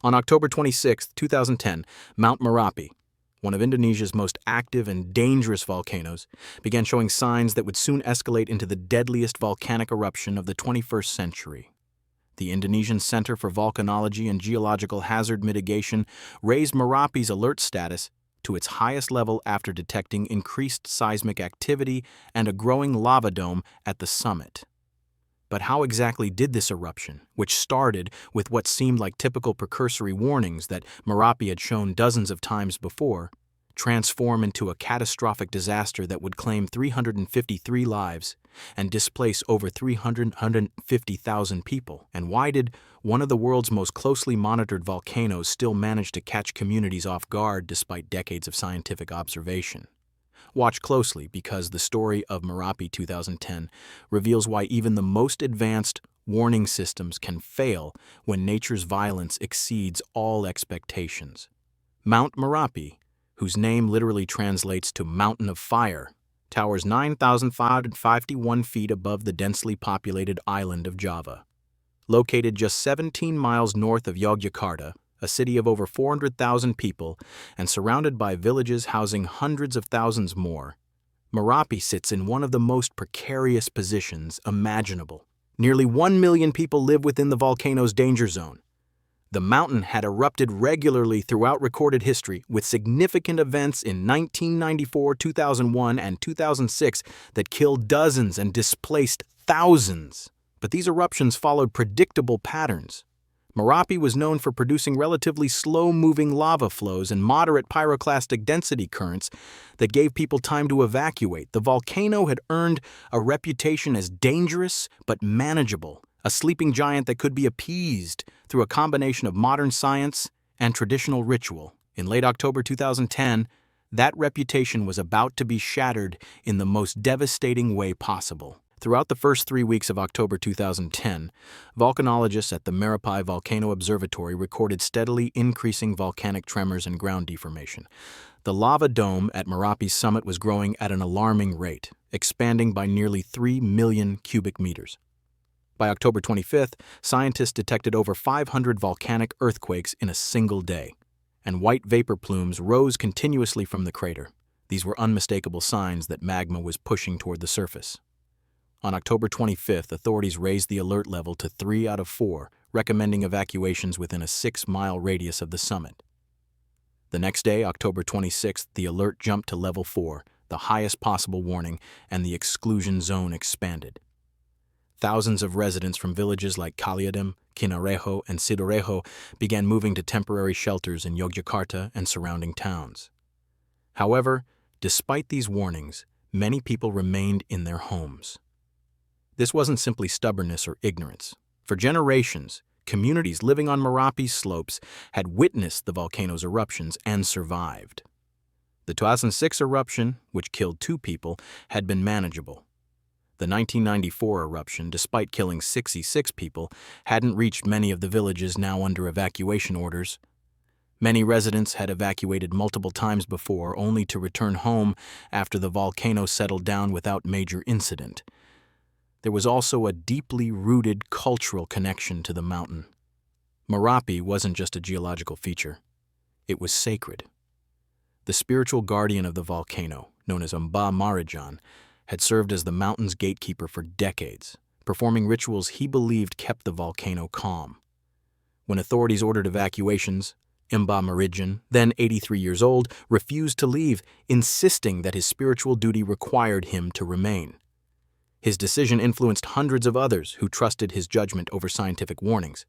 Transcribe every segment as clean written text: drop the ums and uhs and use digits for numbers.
On October 26, 2010, Mount Merapi, one of Indonesia's most active and dangerous volcanoes, began showing signs that would soon escalate into the deadliest volcanic eruption of the 21st century. The Indonesian Center for Volcanology and Geological Hazard Mitigation raised Merapi's alert status to its highest level after detecting increased seismic activity and a growing lava dome at the summit. But how exactly did this eruption, which started with what seemed like typical precursory warnings that Merapi had shown dozens of times before, transform into a catastrophic disaster that would claim 353 lives and displace over 350,000 people? And why did one of the world's most closely monitored volcanoes still manage to catch communities off guard despite decades of scientific observation? Watch closely, because the story of Merapi 2010 reveals why even the most advanced warning systems can fail when nature's violence exceeds all expectations. Mount Merapi, whose name literally translates to Mountain of Fire, towers 9,551 feet above the densely populated island of Java. Located just 17 miles north of Yogyakarta, a city of over 400,000 people, and surrounded by villages housing hundreds of thousands more, Merapi sits in one of the most precarious positions imaginable. Nearly 1 million people live within the volcano's danger zone. The mountain had erupted regularly throughout recorded history, with significant events in 1994, 2001, and 2006 that killed dozens and displaced thousands. But these eruptions followed predictable patterns. Merapi was known for producing relatively slow-moving lava flows and moderate pyroclastic density currents that gave people time to evacuate. The volcano had earned a reputation as dangerous but manageable, a sleeping giant that could be appeased through a combination of modern science and traditional ritual. In late October 2010, that reputation was about to be shattered in the most devastating way possible. Throughout the first 3 weeks of October 2010, volcanologists at the Merapi Volcano Observatory recorded steadily increasing volcanic tremors and ground deformation. The lava dome at Merapi's summit was growing at an alarming rate, expanding by nearly 3 million cubic meters. By October 25th, scientists detected over 500 volcanic earthquakes in a single day, and white vapor plumes rose continuously from the crater. These were unmistakable signs that magma was pushing toward the surface. On October 25th, authorities raised the alert level to 3 out of 4, recommending evacuations within a 6-mile radius of the summit. The next day, October 26th, the alert jumped to level 4, the highest possible warning, and the exclusion zone expanded. Thousands of residents from villages like Kaliadem, Kinareho, and Sidorejo began moving to temporary shelters in Yogyakarta and surrounding towns. However, despite these warnings, many people remained in their homes. This wasn't simply stubbornness or ignorance. For generations, communities living on Merapi's slopes had witnessed the volcano's eruptions and survived. The 2006 eruption, which killed 2 people, had been manageable. The 1994 eruption, despite killing 66 people, hadn't reached many of the villages now under evacuation orders. Many residents had evacuated multiple times before, only to return home after the volcano settled down without major incident. There was also a deeply rooted cultural connection to the mountain. Merapi wasn't just a geological feature. It was sacred. The spiritual guardian of the volcano, known as Mbah Marijan, had served as the mountain's gatekeeper for decades, performing rituals he believed kept the volcano calm. When authorities ordered evacuations, Mbah Marijan, then 83 years old, refused to leave, insisting that his spiritual duty required him to remain. His decision influenced hundreds of others who trusted his judgment over scientific warnings.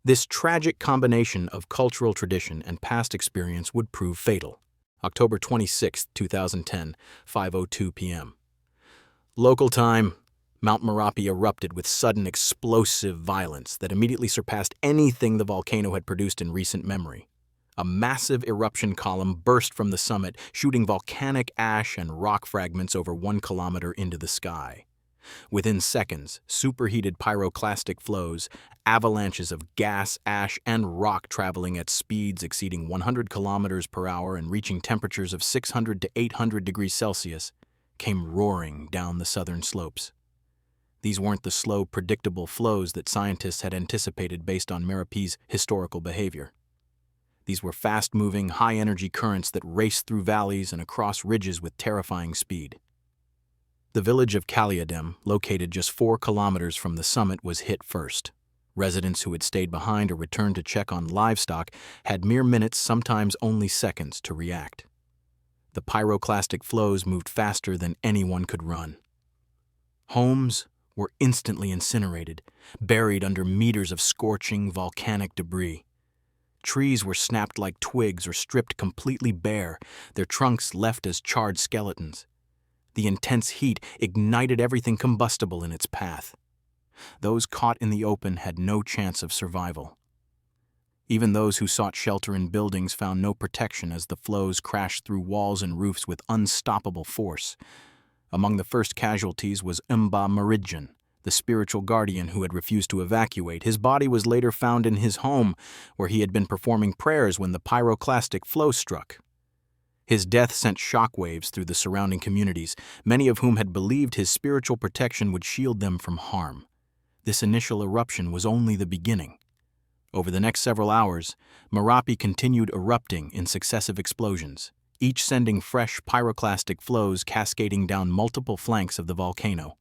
This tragic combination of cultural tradition and past experience would prove fatal. October 26, 2010, 5:02 p.m. Local time, Mount Merapi erupted with sudden explosive violence that immediately surpassed anything the volcano had produced in recent memory. A massive eruption column burst from the summit, shooting volcanic ash and rock fragments over 1 kilometer into the sky. Within seconds, superheated pyroclastic flows, avalanches of gas, ash, and rock traveling at speeds exceeding 100 kilometers per hour and reaching temperatures of 600 to 800 degrees Celsius, came roaring down the southern slopes. These weren't the slow, predictable flows that scientists had anticipated based on Merapi's historical behavior. These were fast-moving, high-energy currents that raced through valleys and across ridges with terrifying speed. The village of Kaliadem, located just 4 kilometers from the summit, was hit first. Residents who had stayed behind or returned to check on livestock had mere minutes, sometimes only seconds, to react. The pyroclastic flows moved faster than anyone could run. Homes were instantly incinerated, buried under meters of scorching volcanic debris. Trees were snapped like twigs or stripped completely bare, their trunks left as charred skeletons. The intense heat ignited everything combustible in its path. Those caught in the open had no chance of survival. Even those who sought shelter in buildings found no protection as the flows crashed through walls and roofs with unstoppable force. Among the first casualties was Mount the spiritual guardian who had refused to evacuate. His body was later found in his home, where he had been performing prayers when the pyroclastic flow struck. His death sent shockwaves through the surrounding communities, many of whom had believed his spiritual protection would shield them from harm. This initial eruption was only the beginning. Over the next several hours, Merapi continued erupting in successive explosions, each sending fresh pyroclastic flows cascading down multiple flanks of the volcano.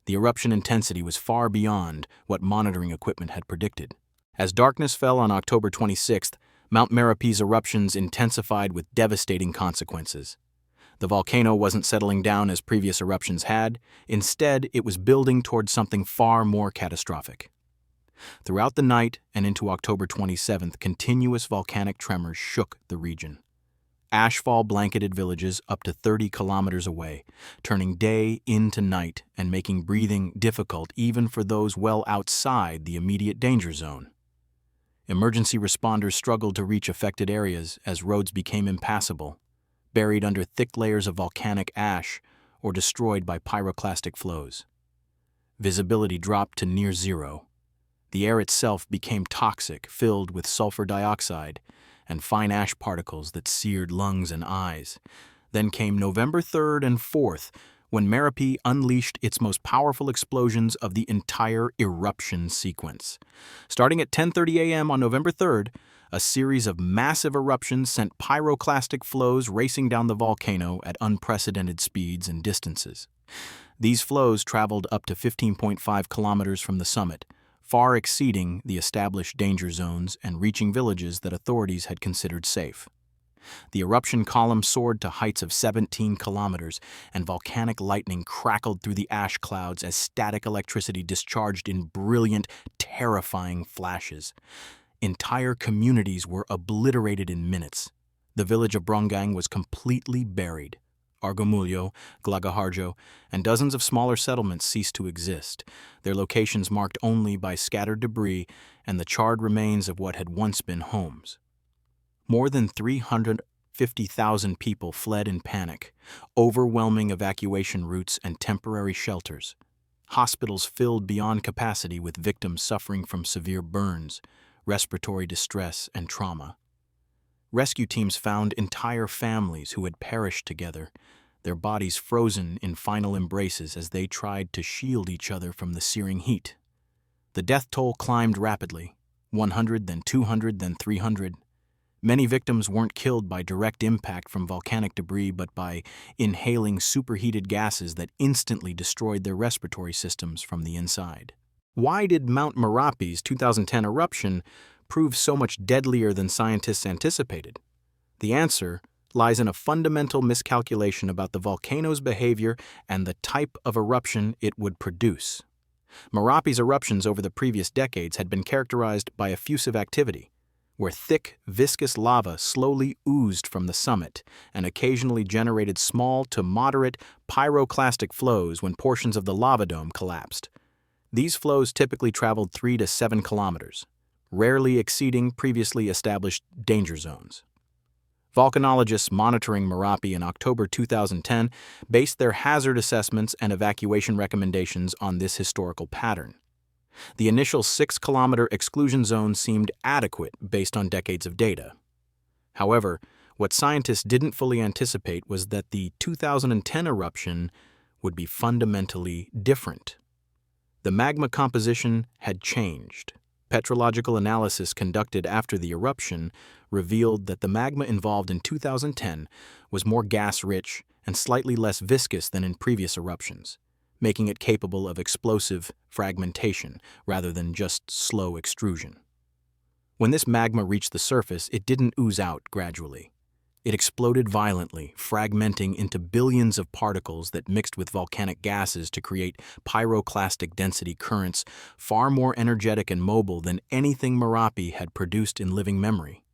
The eruption intensity was far beyond what monitoring equipment had predicted. As darkness fell on October 26th, Mount Merapi's eruptions intensified with devastating consequences. The volcano wasn't settling down as previous eruptions had. Instead, it was building towards something far more catastrophic. Throughout the night and into October 27th, continuous volcanic tremors shook the region. Ashfall blanketed villages up to 30 kilometers away, turning day into night and making breathing difficult even for those well outside the immediate danger zone. Emergency responders struggled to reach affected areas as roads became impassable, buried under thick layers of volcanic ash or destroyed by pyroclastic flows. Visibility dropped to near zero. The air itself became toxic, filled with sulfur dioxide and fine ash particles that seared lungs and eyes. Then came November 3rd and 4th, when Merapi unleashed its most powerful explosions of the entire eruption sequence. Starting at 10:30 a.m. on November 3rd, a series of massive eruptions sent pyroclastic flows racing down the volcano at unprecedented speeds and distances. These flows traveled up to 15.5 kilometers from the summit, far exceeding the established danger zones and reaching villages that authorities had considered safe. The eruption column soared to heights of 17 kilometers, and volcanic lightning crackled through the ash clouds as static electricity discharged in brilliant, terrifying flashes. Entire communities were obliterated in minutes. The village of Brongang was completely buried. Argomulyo, Glagaharjo, and dozens of smaller settlements ceased to exist, their locations marked only by scattered debris and the charred remains of what had once been homes. More than 350,000 people fled in panic, overwhelming evacuation routes and temporary shelters. Hospitals filled beyond capacity with victims suffering from severe burns, respiratory distress, and trauma. Rescue teams found entire families who had perished together, their bodies frozen in final embraces as they tried to shield each other from the searing heat. The death toll climbed rapidly, 100, then 200, then 300. Many victims weren't killed by direct impact from volcanic debris, but by inhaling superheated gases that instantly destroyed their respiratory systems from the inside. Why did Mount Merapi's 2010 eruption prove so much deadlier than scientists anticipated? The answer lies in a fundamental miscalculation about the volcano's behavior and the type of eruption it would produce. Merapi's eruptions over the previous decades had been characterized by effusive activity, where thick, viscous lava slowly oozed from the summit and occasionally generated small to moderate pyroclastic flows when portions of the lava dome collapsed. These flows typically traveled 3 to 7 kilometers, rarely exceeding previously established danger zones. Volcanologists monitoring Merapi in October 2010 based their hazard assessments and evacuation recommendations on this historical pattern. The initial 6-kilometer exclusion zone seemed adequate based on decades of data. However, what scientists didn't fully anticipate was that the 2010 eruption would be fundamentally different. The magma composition had changed. Petrological analysis conducted after the eruption revealed that the magma involved in 2010 was more gas-rich and slightly less viscous than in previous eruptions, making it capable of explosive fragmentation rather than just slow extrusion. When this magma reached the surface, it didn't ooze out gradually. It exploded violently, fragmenting into billions of particles that mixed with volcanic gases to create pyroclastic density currents far more energetic and mobile than anything Merapi had produced in living memory.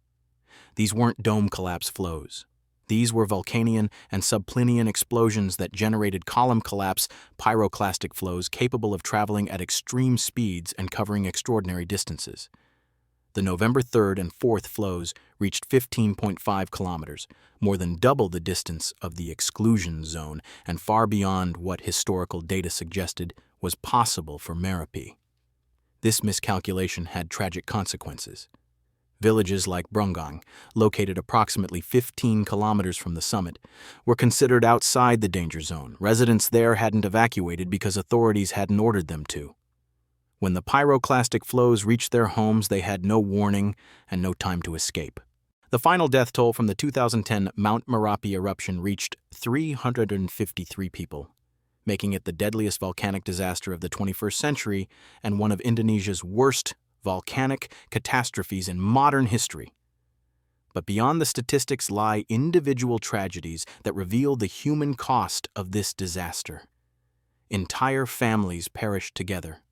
These weren't dome collapse flows. These were Vulcanian and subplinian explosions that generated column collapse pyroclastic flows capable of traveling at extreme speeds and covering extraordinary distances. The November 3rd and 4th flows reached 15.5 kilometers, more than double the distance of the exclusion zone and far beyond what historical data suggested was possible for Merapi. This miscalculation had tragic consequences. Villages like Brungang, located approximately 15 kilometers from the summit, were considered outside the danger zone. Residents there hadn't evacuated because authorities hadn't ordered them to. When the pyroclastic flows reached their homes, they had no warning and no time to escape. The final death toll from the 2010 Mount Merapi eruption reached 353 people, making it the deadliest volcanic disaster of the 21st century and one of Indonesia's worst volcanic catastrophes in modern history. But beyond the statistics lie individual tragedies that reveal the human cost of this disaster. Entire families perished together.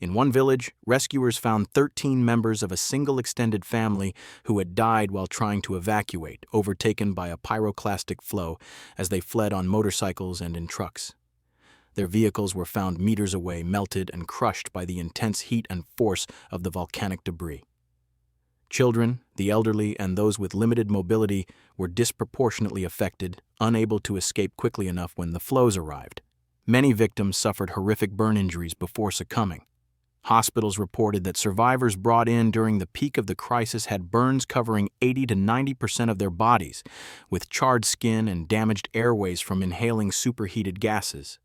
In one village, rescuers found 13 members of a single extended family who had died while trying to evacuate, overtaken by a pyroclastic flow as they fled on motorcycles and in trucks. Their vehicles were found meters away, melted and crushed by the intense heat and force of the volcanic debris. Children, the elderly, and those with limited mobility were disproportionately affected, unable to escape quickly enough when the flows arrived. Many victims suffered horrific burn injuries before succumbing. Hospitals reported that survivors brought in during the peak of the crisis had burns covering 80 to 90% of their bodies, with charred skin and damaged airways from inhaling superheated gases.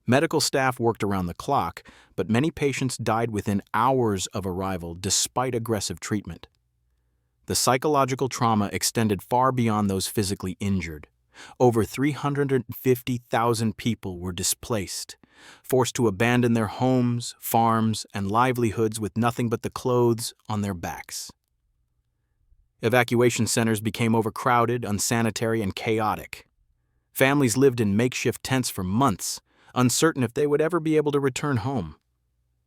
Medical staff worked around the clock, but many patients died within hours of arrival despite aggressive treatment. The psychological trauma extended far beyond those physically injured. Over 350,000 people were displaced, forced to abandon their homes, farms, and livelihoods with nothing but the clothes on their backs. Evacuation centers became overcrowded, unsanitary, and chaotic. Families lived in makeshift tents for months, uncertain if they would ever be able to return home.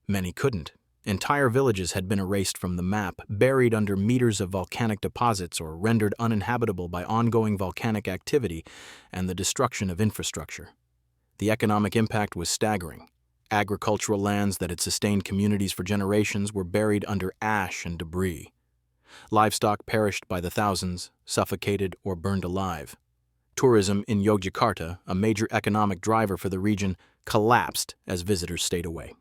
Many couldn't. Entire villages had been erased from the map, buried under meters of volcanic deposits or rendered uninhabitable by ongoing volcanic activity and the destruction of infrastructure. The economic impact was staggering. Agricultural lands that had sustained communities for generations were buried under ash and debris. Livestock perished by the thousands, suffocated or burned alive. Tourism in Yogyakarta, a major economic driver for the region, collapsed as visitors stayed away.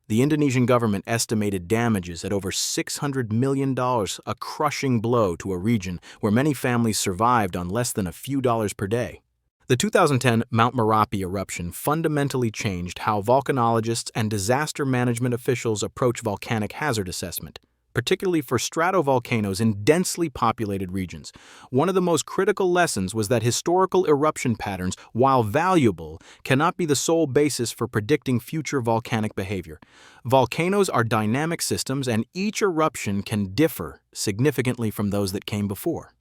The Indonesian government estimated damages at over $600 million, a crushing blow to a region where many families survived on less than a few dollars per day. The 2010 Mount Merapi eruption fundamentally changed how volcanologists and disaster management officials approach volcanic hazard assessment, particularly for stratovolcanoes in densely populated regions. One of the most critical lessons was that historical eruption patterns, while valuable, cannot be the sole basis for predicting future volcanic behavior. Volcanoes are dynamic systems, and each eruption can differ significantly from those that came before.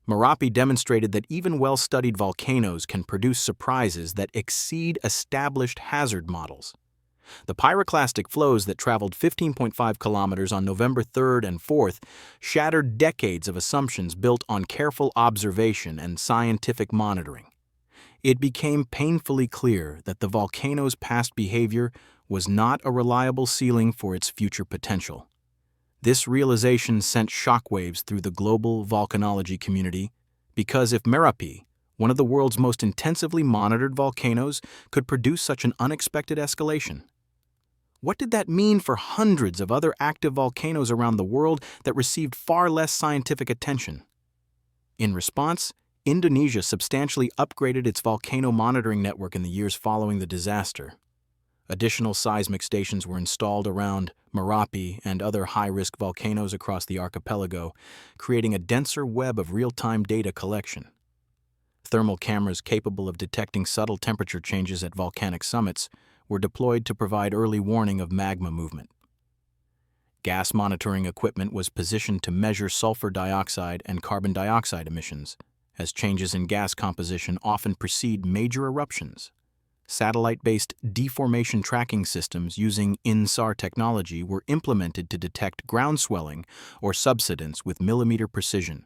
Merapi demonstrated that even well-studied volcanoes can produce surprises that exceed established hazard models. The pyroclastic flows that traveled 15.5 kilometers on November 3rd and 4th shattered decades of assumptions built on careful observation and scientific monitoring. It became painfully clear that the volcano's past behavior was not a reliable ceiling for its future potential. This realization sent shockwaves through the global volcanology community because if Merapi, one of the world's most intensively monitored volcanoes, could produce such an unexpected escalation, what did that mean for hundreds of other active volcanoes around the world that received far less scientific attention? In response, Indonesia substantially upgraded its volcano monitoring network in the years following the disaster. Additional seismic stations were installed around Merapi and other high-risk volcanoes across the archipelago, creating a denser web of real-time data collection. Thermal cameras capable of detecting subtle temperature changes at volcanic summits were deployed to provide early warning of magma movement. Gas monitoring equipment was positioned to measure sulfur dioxide and carbon dioxide emissions, as changes in gas composition often precede major eruptions. Satellite-based deformation tracking systems using INSAR technology were implemented to detect ground swelling or subsidence with millimeter precision,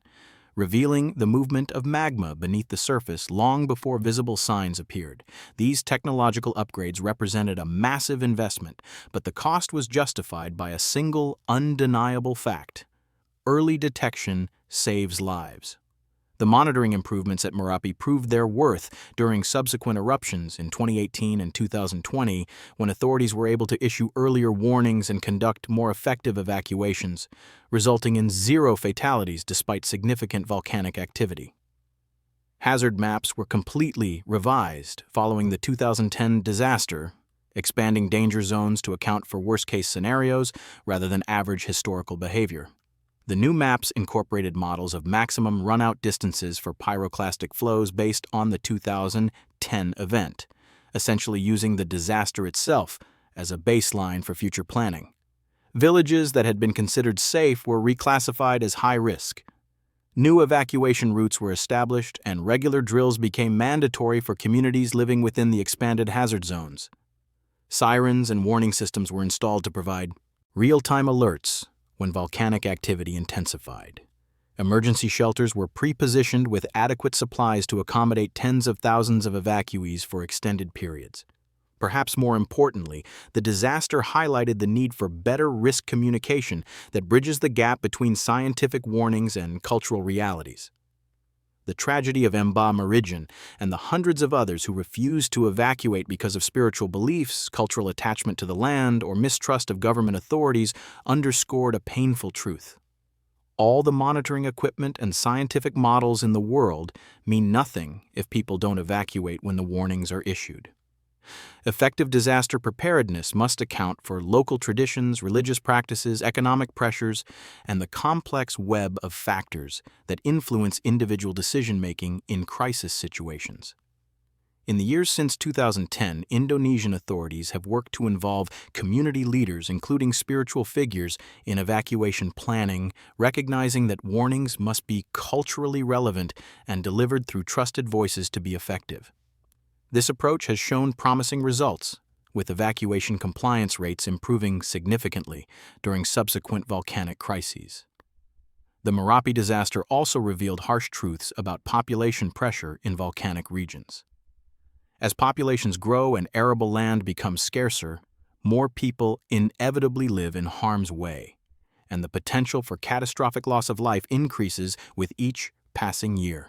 revealing the movement of magma beneath the surface long before visible signs appeared. These technological upgrades represented a massive investment, but the cost was justified by a single undeniable fact: early detection saves lives. The monitoring improvements at Merapi proved their worth during subsequent eruptions in 2018 and 2020, when authorities were able to issue earlier warnings and conduct more effective evacuations, resulting in 0 fatalities despite significant volcanic activity. Hazard maps were completely revised following the 2010 disaster, expanding danger zones to account for worst-case scenarios rather than average historical behavior. The new maps incorporated models of maximum run-out distances for pyroclastic flows based on the 2010 event, essentially using the disaster itself as a baseline for future planning. Villages that had been considered safe were reclassified as high risk. New evacuation routes were established, and regular drills became mandatory for communities living within the expanded hazard zones. Sirens and warning systems were installed to provide real-time alerts when volcanic activity intensified. Emergency shelters were pre-positioned with adequate supplies to accommodate tens of thousands of evacuees for extended periods. Perhaps more importantly, the disaster highlighted the need for better risk communication that bridges the gap between scientific warnings and cultural realities. The tragedy of Mount Merapi and the hundreds of others who refused to evacuate because of spiritual beliefs, cultural attachment to the land, or mistrust of government authorities underscored a painful truth. All the monitoring equipment and scientific models in the world mean nothing if people don't evacuate when the warnings are issued. Effective disaster preparedness must account for local traditions, religious practices, economic pressures, and the complex web of factors that influence individual decision-making in crisis situations. In the years since 2010, Indonesian authorities have worked to involve community leaders, including spiritual figures, in evacuation planning, recognizing that warnings must be culturally relevant and delivered through trusted voices to be effective. This approach has shown promising results, with evacuation compliance rates improving significantly during subsequent volcanic crises. The Merapi disaster also revealed harsh truths about population pressure in volcanic regions. As populations grow and arable land becomes scarcer, more people inevitably live in harm's way, and the potential for catastrophic loss of life increases with each passing year.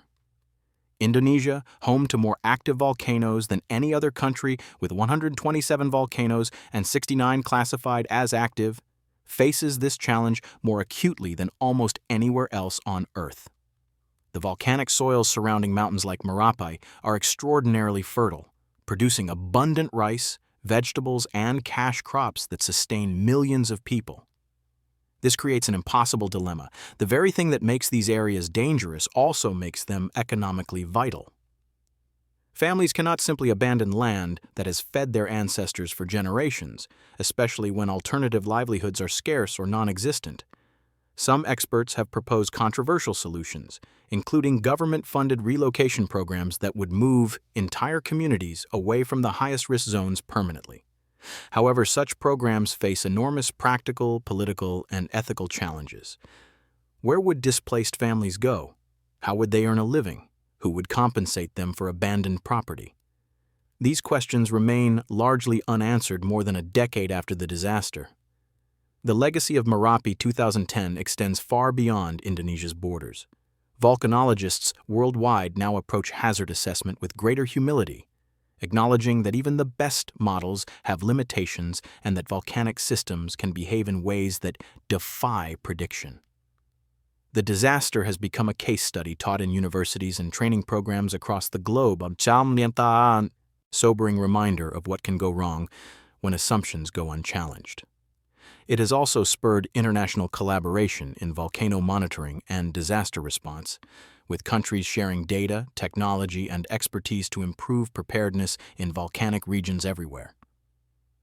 Indonesia, home to more active volcanoes than any other country with 127 volcanoes and 69 classified as active, faces this challenge more acutely than almost anywhere else on Earth. The volcanic soils surrounding mountains like Merapi are extraordinarily fertile, producing abundant rice, vegetables, and cash crops that sustain millions of people. This creates an impossible dilemma. The very thing that makes these areas dangerous also makes them economically vital. Families cannot simply abandon land that has fed their ancestors for generations, especially when alternative livelihoods are scarce or non-existent. Some experts have proposed controversial solutions, including government-funded relocation programs that would move entire communities away from the highest-risk zones permanently. However, such programs face enormous practical, political, and ethical challenges. Where would displaced families go? How would they earn a living? Who would compensate them for abandoned property? These questions remain largely unanswered more than a decade after the disaster. The legacy of Merapi 2010 extends far beyond Indonesia's borders. Volcanologists worldwide now approach hazard assessment with greater humility, acknowledging that even the best models have limitations and that volcanic systems can behave in ways that defy prediction. The disaster has become a case study taught in universities and training programs across the globe, a sobering reminder of what can go wrong when assumptions go unchallenged. It has also spurred international collaboration in volcano monitoring and disaster response, with countries sharing data, technology, and expertise to improve preparedness in volcanic regions everywhere.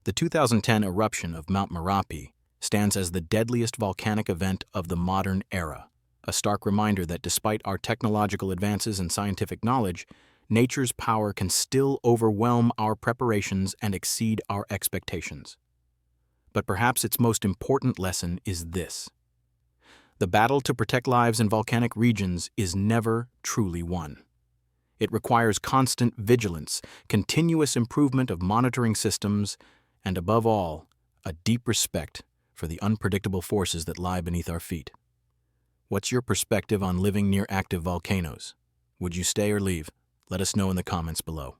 The 2010 eruption of Mount Merapi stands as the deadliest volcanic event of the modern era, a stark reminder that despite our technological advances and scientific knowledge, nature's power can still overwhelm our preparations and exceed our expectations. But perhaps its most important lesson is this: the battle to protect lives in volcanic regions is never truly won. It requires constant vigilance, continuous improvement of monitoring systems, and above all, a deep respect for the unpredictable forces that lie beneath our feet. What's your perspective on living near active volcanoes? Would you stay or leave? Let us know in the comments below.